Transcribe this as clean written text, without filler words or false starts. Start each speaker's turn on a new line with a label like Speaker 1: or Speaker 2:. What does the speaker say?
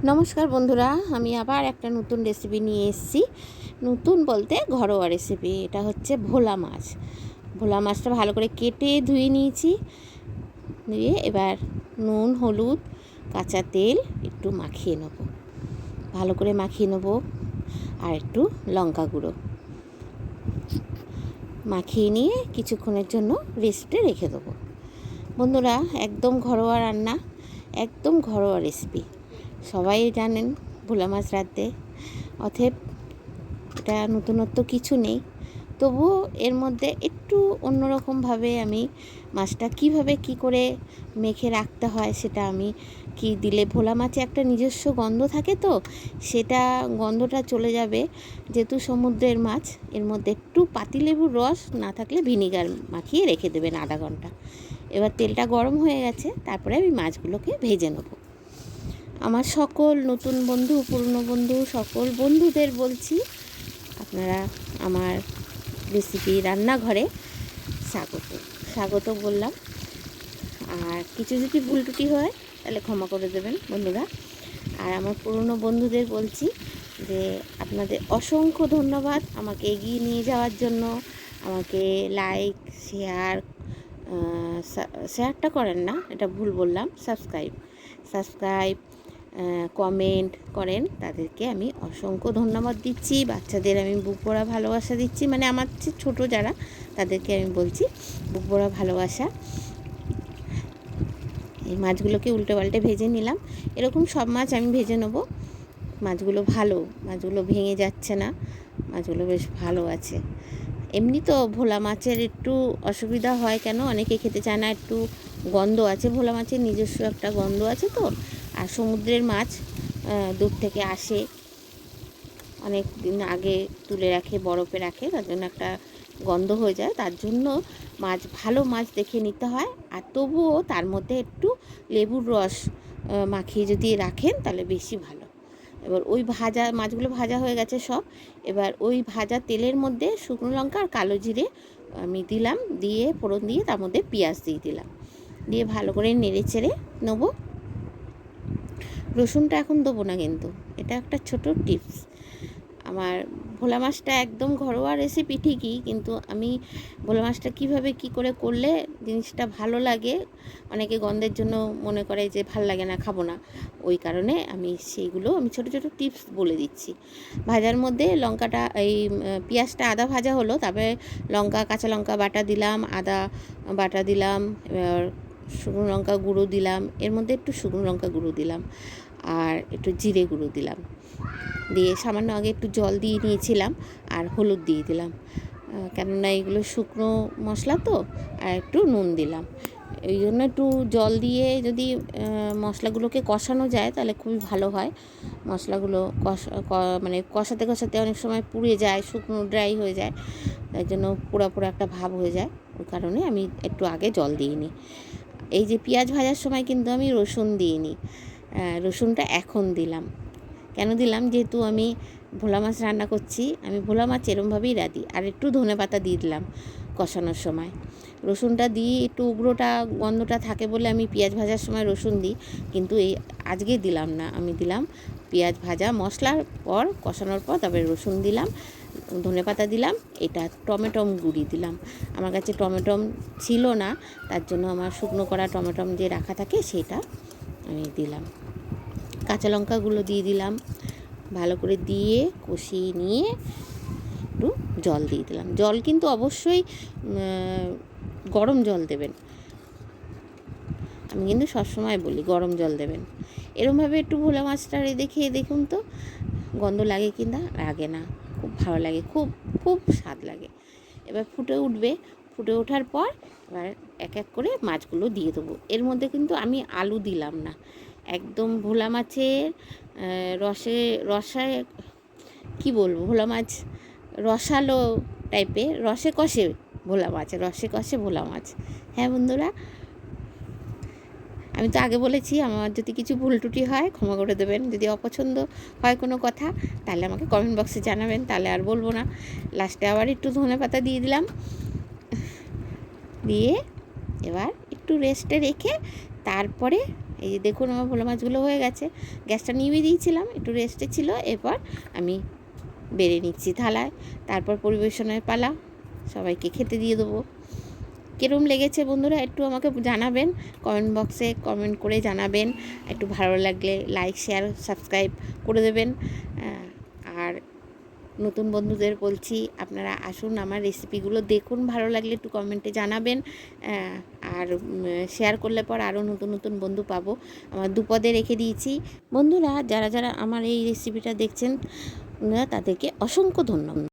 Speaker 1: নমস্কার বন্ধুরা, আমি আবার একটা নতুন রেসিপি নিয়ে এসেছি। নতুন বলতে ঘরোয়া রেসিপি। এটা হচ্ছে ভোলা মাছ। ভোলা মাছটা ভালো করে কেটে ধুয়ে নিয়েছি। ধুয়ে এবার নুন, হলুদ, কাঁচা তেল একটু মাখিয়ে নেব। ভালো করে মাখিয়ে নেব। আর একটু লঙ্কা গুঁড়ো মাখিয়ে নিয়ে কিছুক্ষণের জন্য রেস্টে রেখে দেবো। বন্ধুরা, একদম ঘরোয়া রান্না, একদম ঘরোয়া রেসিপি। সবাই জানেন ভোলা মাছ রাঁধতে, অতএব এটা নতুনত্ব কিছু নেই। তবুও এর মধ্যে একটু অন্যরকমভাবে আমি মাছটা কিভাবে কি করে মেখে রাখতে হয় সেটা আমি কি দিলে ভোলা মাছে একটা নিজস্ব গন্ধ থাকে, তো সেটা গন্ধটা চলে যাবে। যেহেতু সমুদ্রের মাছ, এর মধ্যে একটু পাতিলেবুর রস না থাকলে ভিনিগার মাখিয়ে রেখে দেবেন আধা ঘন্টা। এবার তেলটা গরম হয়ে গেছে, তারপরে আমি মাছগুলোকে ভেজে নেব। আমার সকল নতুন বন্ধু, পুরনো বন্ধু, সকল বন্ধুদের বলছি, আপনারা আমার রেসিপি রান্নাঘরে স্বাগত বললাম। আর কিছু যদি ভুল ত্রুটি হয় তাহলে ক্ষমা করে দেবেন বন্ধুরা। আর আমার পুরনো বন্ধুদের বলছি যে আপনাদের অসংখ্য ধন্যবাদ আমাকে এগিয়ে নিয়ে যাওয়ার জন্য। আমাকে লাইক, শেয়ারটা করেন না, এটা ভুল বললাম, সাবস্ক্রাইব কমেন্ট করেন, তাদেরকে আমি অসংখ্য ধন্যবাদ দিচ্ছি। বাচ্চাদের আমি বুক ভরা ভালোবাসা দিচ্ছি, মানে আমার চেয়ে ছোটো যারা, তাদেরকে আমি বলছি বুক ভরা ভালোবাসা। এই মাছগুলোকে উল্টে পাল্টে ভেজে নিলাম। এরকম সব মাছ আমি ভেজে নেবো। মাছগুলো ভালো, মাছগুলো ভেঙে যাচ্ছে না, মাছগুলো বেশ ভালো আছে। এমনি তো ভোলা মাছের একটু অসুবিধা হয়, কেন অনেকে খেতে চায় না, একটু গন্ধ আছে। ভোলা মাছের নিজস্ব একটা গন্ধ আছে তো। আর সমুদ্রের মাছ দূর থেকে আসে, অনেক দিন আগে তুলে রাখে, বরফে রাখে, তার জন্য একটা গন্ধ হয়ে যায়। তার জন্য ভালো মাছ দেখে নিতে হয়। আর তবুও তার মধ্যে একটু লেবুর রস মাখিয়ে যদি রাখেন তাহলে বেশি ভালো। এবার ওই মাছগুলো ভাজা হয়ে গেছে সব। এবার ওই ভাজা তেলের মধ্যে শুকনো লঙ্কা আর কালো জিরে আমি দিলাম, দিয়ে ফোড়ন দিয়ে তার মধ্যে পেঁয়াজ দিয়ে দিলাম, দিয়ে ভালো করে নেড়ে চেড়ে নেবো। রসুনটা এখন দেবো না, কিন্তু এটা একটা ছোট টিপস। আমার ভোলা মাছটা একদম ঘরোয়া রেসিপি ঠিকই, কিন্তু আমি ভোলা মাছটা কীভাবে কী করে করলে জিনিসটা ভালো লাগে, অনেকে গন্ধের জন্য মনে করে যে ভালো লাগে না, খাবো না, ওই কারণে আমি সেইগুলো ছোটো ছোটো টিপস বলে দিচ্ছি। ভাজার মধ্যে লঙ্কাটা, এই পেঁয়াজটা আদা ভাজা হলো, তারপরে কাঁচা লঙ্কা বাটা দিলাম, আদা বাটা দিলাম, এবার শুকনো লঙ্কা গুঁড়ো দিলাম, এর মধ্যে একটু শুকনো লঙ্কা গুঁড়ো দিলাম আর একটু জিরে গুঁড়ো দিলাম, দিয়ে সামান্য আগে একটু জল দিয়ে নিয়েছিলাম আর হলুদ দিয়ে দিলাম, কেননা এগুলো শুকনো মশলা তো। আর একটু নুন দিলাম। এই জন্য একটু জল দিয়ে যদি মশলাগুলোকে কষানো যায় তাহলে খুবই ভালো হয়। মশলাগুলো মানে কষাতে কষাতে অনেক সময় পুড়ে যায়, শুকনো ড্রাই হয়ে যায়, তাই জন্য পোড়া পোড়া একটা ভাব হয়ে যায়। ওই কারণে আমি একটু আগে জল দিয়ে নিই। এই যে পেঁয়াজ ভাজার সময় কিন্তু আমি রসুন দিইনি, রসুনটা এখন দিলাম। কেন দিলাম? যেহেতু আমি ভোলা মাছ রান্না করছি, আমি ভোলা মাছ এরমভাবেই রাঁধি। আর একটু ধনেপাতা দিয়ে দিলাম কষানোর সময়। রসুনটা দিয়ে একটু উগ্রটা গন্ধটা থাকে বলে আমি পেঁয়াজ ভাজার সময় রসুন দিই, কিন্তু আজকে দিলাম না। আমি দিলাম পেঁয়াজ ভাজা মশলার পর, কষানোর পর তারপরে রসুন দিলাম, ধনেপাতা দিলাম, এটা টমেটম গুঁড়ি দিলাম। আমার কাছে টমেটম ছিল না, তার জন্য আমার শুকনো করা টমেটম যে রাখা থাকে সেটা আমি দিলাম। কাঁচা লঙ্কাগুলো দিয়ে দিলাম, ভালো করে দিয়ে কষিয়ে নিয়ে একটু জল দিয়ে দিলাম। জল কিন্তু অবশ্যই গরম জল দেবেন, আমি কিন্তু সবসময় বলি গরম জল দেবেন। এরমভাবে একটু ভোলা মাছটা খেয়ে দেখুন তো, গন্ধ লাগে কি না, লাগে না, খুব ভালো লাগে, খুব খুব স্বাদ লাগে। এবার ফুটে উঠবে, ফুটে ওঠার পর এবার এক এক করে মাছগুলো দিয়ে দেবো। এর মধ্যে কিন্তু আমি আলু দিলাম না, একদম ভোলা মাছের রসায় কী বলবো, ভোলা মাছ রসালো টাইপের, রসে কষে ভোলা মাছ। হ্যাঁ বন্ধুরা, আমি তো আগে বলেছি, আমার যদি কিছু ভুল ত্রুটি হয় ক্ষমা করে দেবেন। যদি অপছন্দ হয় কোনো কথা তাহলে আমাকে কমেন্ট বক্সে জানাবেন, তাহলে আর বলবো না। লাস্টে আবার একটু ধনেপাতা দিয়ে দিলাম, দিয়ে এবার একটু রেস্টে রেখে তারপরে এই যে দেখুন আমার ভোলা মাছগুলো হয়ে গেছে, গ্যাসটা নিভিয়ে দিয়েছিলাম, একটু রেস্টে ছিল। এরপর আমি বেড়ে নিচ্ছি থালায়, তারপর পরিবেশনের পালা, সবাইকে খেতে দিয়ে দেবো। কীরকম লেগেছে বন্ধুরা একটু আমাকে জানাবেন, কমেন্ট বক্সে কমেন্ট করে জানাবেন। একটু ভালো লাগলে লাইক শেয়ার সাবস্ক্রাইব করে দেবেন। আর নতুন বন্ধুদের বলছি আপনারা আসুন, আমার রেসিপিগুলো দেখুন, ভালো লাগলে একটু কমেন্টে জানাবেন। আর শেয়ার করলে পর আরও নতুন নতুন বন্ধু পাবো। আমার দুপদে রেখে দিয়েছি। বন্ধুরা যারা যারা আমার এই রেসিপিটা দেখছেন তাদেরকে অসংখ্য ধন্যবাদ।